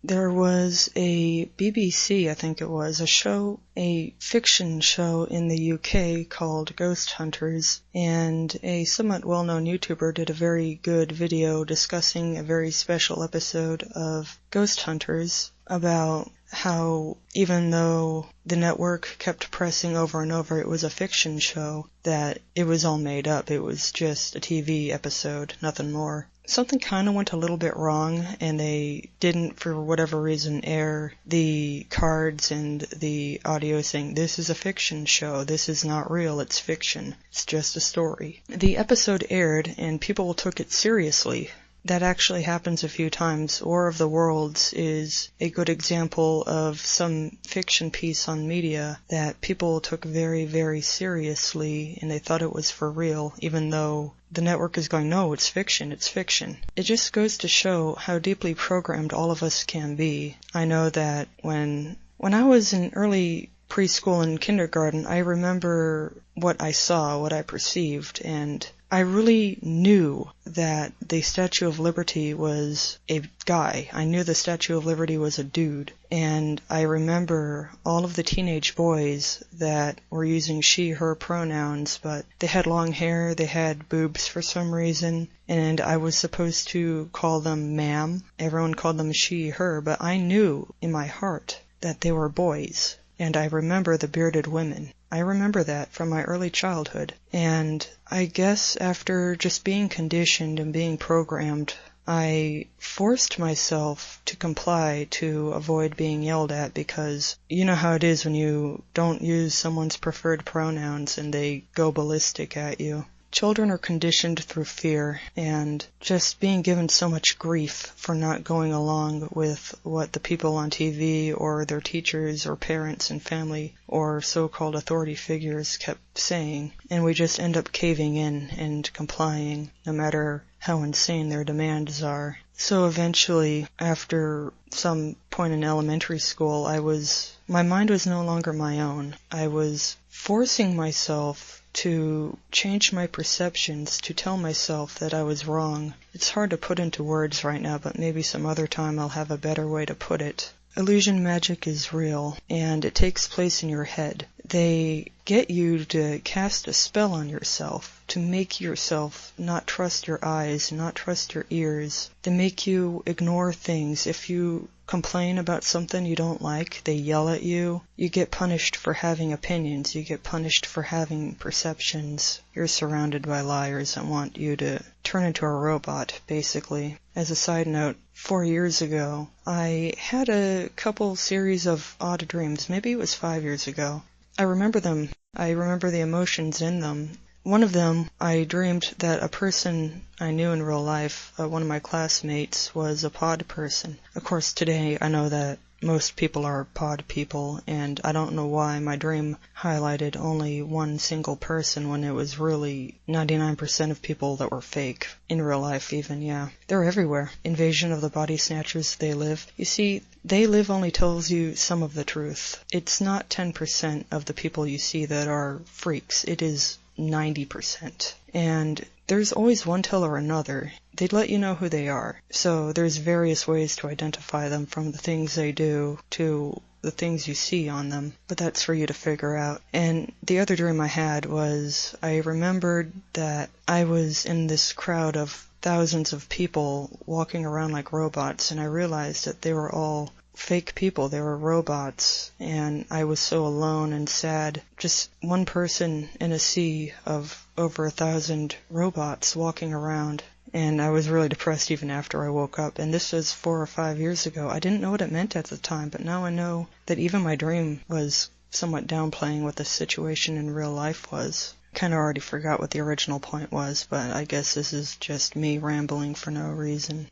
There was a BBC, I think it was, a fiction show in the UK called Ghost Hunters, and a somewhat well-known YouTuber did a very good video discussing a very special episode of Ghost Hunters about how even though the network kept pressing over and over it was a fiction show, that it was all made up. It was just a TV episode, nothing more. Something kind of went a little bit wrong, and they didn't, for whatever reason, air the cards and the audio saying, this is a fiction show, this is not real, it's fiction, it's just a story. The episode aired, and people took it seriously. That actually happens a few times. War of the Worlds is a good example of some fiction piece on media that people took very, very seriously, and they thought it was for real, even though the network is going, no, it's fiction, it's fiction. It just goes to show how deeply programmed all of us can be. I know that when I was in early preschool and kindergarten, I remember what I saw, what I perceived, and I really knew that the Statue of Liberty was a guy. I knew the Statue of Liberty was a dude. And I remember all of the teenage boys that were using she, her pronouns, but they had long hair, they had boobs for some reason, and I was supposed to call them ma'am. Everyone called them she, her, but I knew in my heart that they were boys. And I remember the bearded women. I remember that from my early childhood. And I guess after just being conditioned and being programmed, I forced myself to comply to avoid being yelled at, because you know how it is when you don't use someone's preferred pronouns and they go ballistic at you. Children are conditioned through fear and just being given so much grief for not going along with what the people on TV or their teachers or parents and family or so-called authority figures kept saying. And we just end up caving in and complying, no matter how insane their demands are. So eventually, after some point in elementary school, my mind was no longer my own. I was forcing myself to change my perceptions, to tell myself that I was wrong. It's hard to put into words right now, but maybe some other time I'll have a better way to put it. Illusion magic is real, and it takes place in your head. They get you to cast a spell on yourself, to make yourself not trust your eyes, not trust your ears. They make you ignore things. If you complain about something you don't like, they yell at you. You get punished for having opinions. You get punished for having perceptions. You're surrounded by liars that want you to turn into a robot, basically. As a side note, 4 years ago, I had a couple series of odd dreams. Maybe it was 5 years ago. I remember them. I remember the emotions in them. One of them, I dreamed that a person I knew in real life, one of my classmates, was a pod person. Of course, today I know that most people are pod people, and I don't know why my dream highlighted only one single person when it was really 99% of people that were fake. In real life even, yeah. They're everywhere. Invasion of the Body Snatchers, They Live. You see, They Live only tells you some of the truth. It's not 10% of the people you see that are freaks. It is 90%. And there's always one tell or another. They'd let you know who they are. So there's various ways to identify them, from the things they do to the things you see on them. But that's for you to figure out. And the other dream I had was, I remembered that I was in this crowd of thousands of people walking around like robots, and I realized that they were all fake people. They were robots, and I was so alone and sad. Just one person in a sea of over 1,000 robots walking around. And I was really depressed even after I woke up. And this was 4 or 5 years ago. I didn't know what it meant at the time, but now I know that even my dream was somewhat downplaying what the situation in real life was. Kind of already forgot what the original point was, but I guess this is just me rambling for no reason.